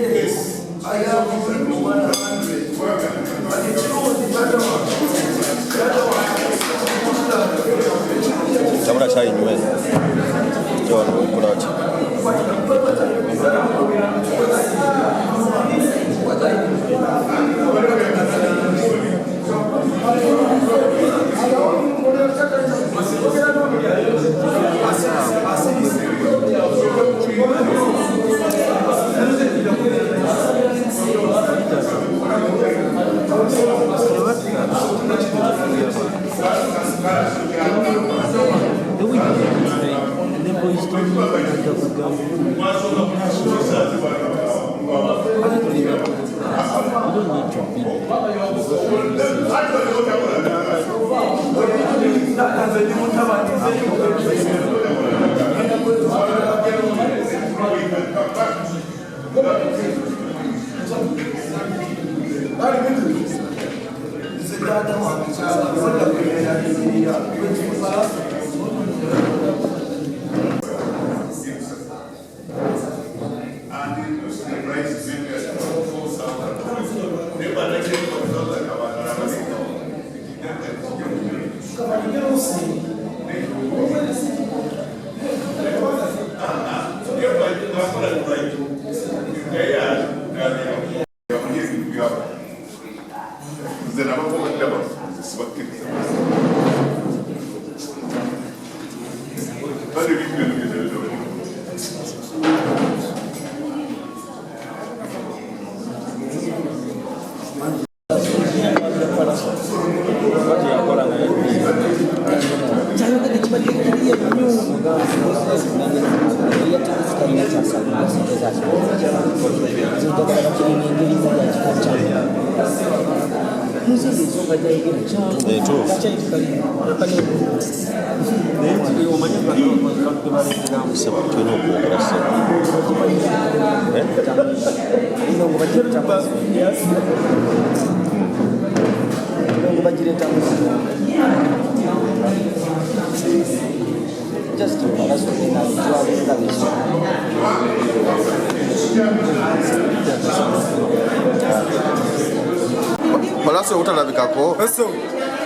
Yes, I have 100. But it's Sabra chai nywe. Yo no kulachi. Palaso utalabikako.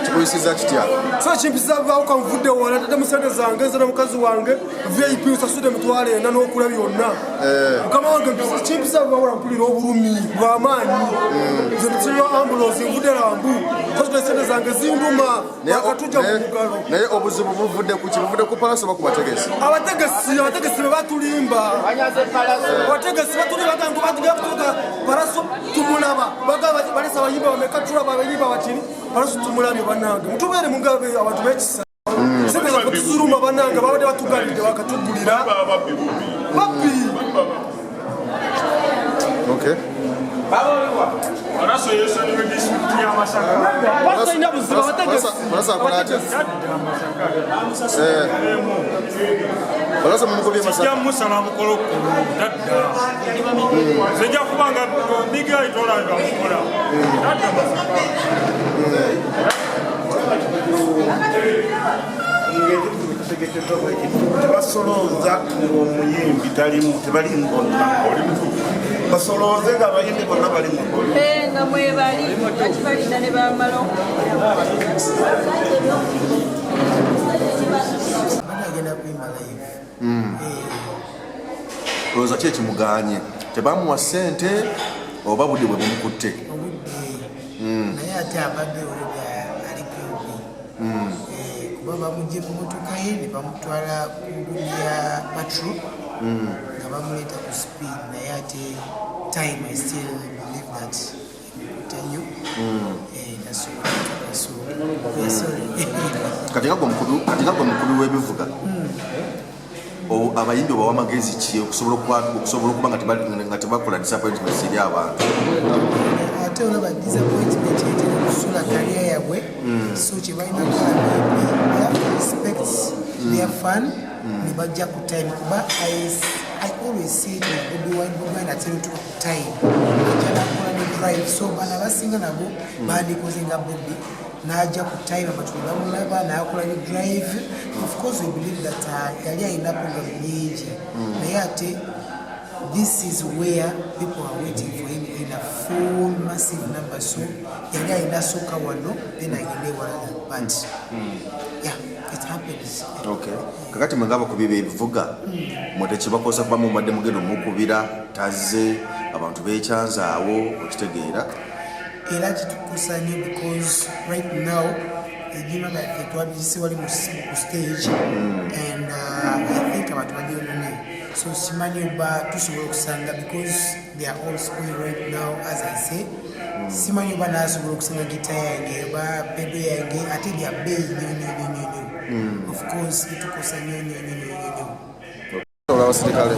Chikuyisiza kitya. So chimpisa bauka mvude wala tata musende zange zana mukazi wange VIP usasude mutwale na nokula byonna. Kama wange chimpisa bawala mpulira obulumi bw'amaanyi. Zintiro ambulance mvude lambu. Kozo sende zange zinduma yakatuja mu mugalo. Naye obuzibu buvudde ku kibuvude ku palaso bakubategesi. Abategesi batulimba. Abategesi batulimba kangu batuga kutoka palaso tumulaba. Baga balesa bayimba bamekatula bayimba batini. Palaso tumulabi banange. Mutubere mungabe abantu bekisa. Sebe kutuzuruma banange babade batugalide bakatugulira. Babi. Okay. Palaso yesu ni district ya Masaka. Palaso ina buziba bategesi. Palaso akonaje? Palaso mumukobye Masaka. Sijja musala mukolo dadda. Sijja kubanga biga itola nga mukola. Dadda Masaka. Basoloza omuyimbi talimu tebali mbonna oli mutu basoloze nga abayimbi bonna bali mukolo nga mwebali kati balinda ne bamalo Agenda kuimba live. Roza kye kimuganye. Tebamuwa ssente oba budde bwe bumukutte. Naye ate abadde ali kuba bamugye ku motoka ye ne bamutwala ku nguli ya patro nga bamuleeta ku speed naye ate time I still believe that tell you that's so sorry. Katika kwa mkulu w'ebivuga abayimbi bawa amagezi ki okusobola okuba nga tebakola disappointment eri abantu. Ate olaba disappointment etera kusula kaliya yabwe so kye balina respect their fun ne bajja ku time kuba I always say to Bobi Wine at time to time ajja nakola ne drive so bana basinga nabo bandikoze nga Bobby naja ku time abatula mulaba nakola ni drive of course we believe that yali ayina program nyingi naye ate this is where people are waiting for him in a full massive number so yali ayina soka wano then agende wala but yeah it happens okay kakati mangaba kubibe bivuga mwote kibakosa kuba mu madde mugendo mukubira tazze abantu bechanza awo okitegeera era kitukusanya because right now ejima ba twabisi wali mu stage and I think abantu bajonone so simanyi ba tusobola kusanga because they are all spoiled right now as I say simanyi ba nasobola kusanga guitar yange ba pedo yange ate dia bay nyonyo of course itukusanya nyonyo ola wasilikale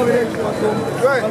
Right.